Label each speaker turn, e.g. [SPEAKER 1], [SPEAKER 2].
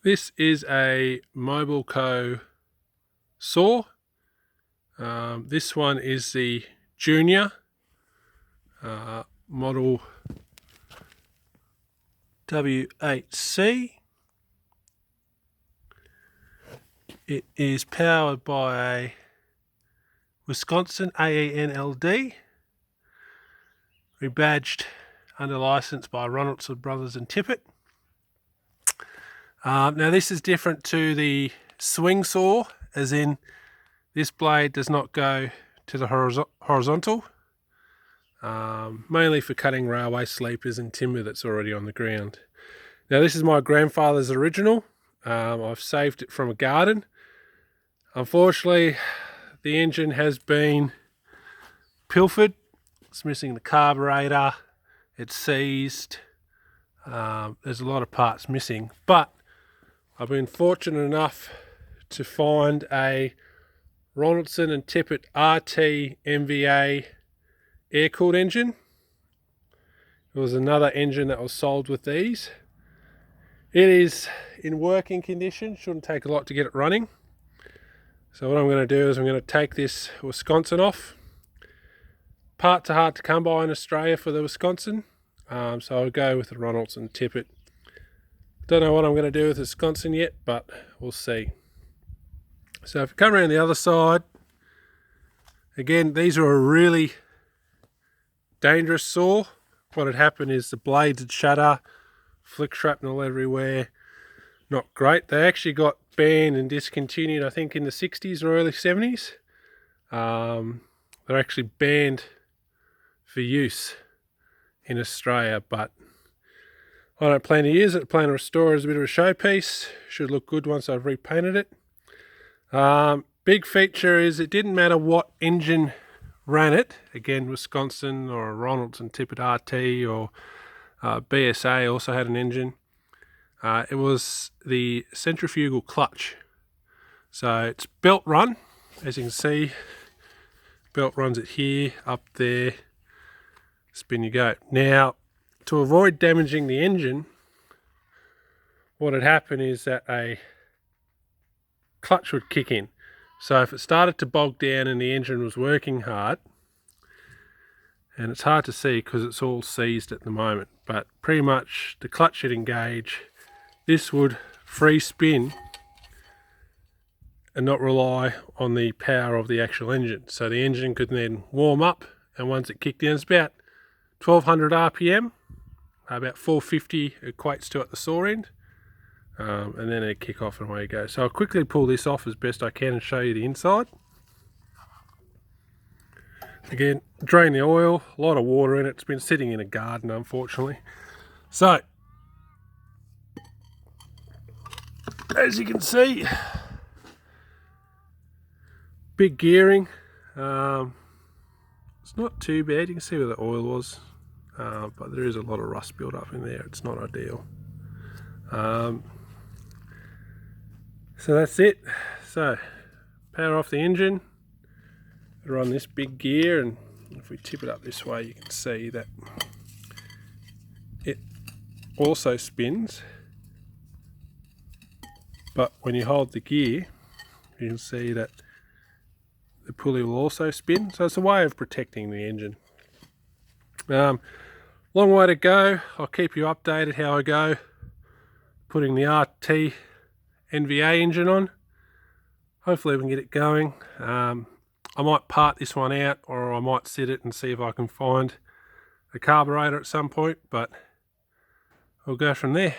[SPEAKER 1] This is a Mobilco saw. This one is the Junior model W8C. It is powered by a Wisconsin AENLD, rebadged under license by Ronaldson Brothers and Tippett. Now this is different to the swing saw, as in this blade does not go to the horizontal, mainly for cutting railway sleepers and timber that's already on the ground. Now this is my grandfather's original. I've saved it from a garden. Unfortunately, the engine has been pilfered. It's missing the carburetor, it's seized, there's a lot of parts missing, but I've been fortunate enough to find a Ronaldson and Tippett RT MVA air-cooled engine. It was another engine that was sold with these. It is in working condition, shouldn't take a lot to get it running. So what I'm going to do is I'm going to take this Wisconsin off. Parts are hard to come by in Australia for the Wisconsin, so I'll go with the Ronaldson Tippett. Don't know what I'm going to do with the Wisconsin yet, but we'll see. So if you come around the other side, again, these are a really dangerous saw. What had happened is the blades would shatter, flick shrapnel everywhere. Not great. They actually got banned and discontinued, I think, in the 60s or early 70s. They're actually banned for use in Australia, but I don't plan to use it. I plan to restore it as a bit of a showpiece. Should look good once I've repainted it. Big feature is it didn't matter what engine ran it. Again, Wisconsin or Ronaldson Tippett RT or BSA also had an engine. It was the centrifugal clutch. So it's belt run, as you can see. Belt runs it here, up there, spin you go. Now, to avoid damaging the engine, what had happened is that a clutch would kick in. So if it started to bog down and the engine was working hard, and it's hard to see because it's all seized at the moment, but pretty much the clutch should engage. This would free spin and not rely on the power of the actual engine. So the engine could then warm up, and once it kicked in, it's about 1200 RPM, about 450 equates to at the saw end, and then it'd kick off and away you go. So I'll quickly pull this off as best I can and show you the inside. Again, drain the oil, a lot of water in it. It's been sitting in a garden, unfortunately. So, as you can see, big gearing. It's not too bad. You can see where the oil was, but there is a lot of rust built up in there. It's not ideal. So that's it. So power off the engine, run this big gear, and if we tip it up this way, you can see that it also spins. But when you hold the gear, you can see that the pulley will also spin. So it's a way of protecting the engine. Long way to go. I'll keep you updated how I go putting the RT NVA engine on. Hopefully we can get it going. I might part this one out, or I might sit it and see if I can find a carburetor at some point, but we'll go from there.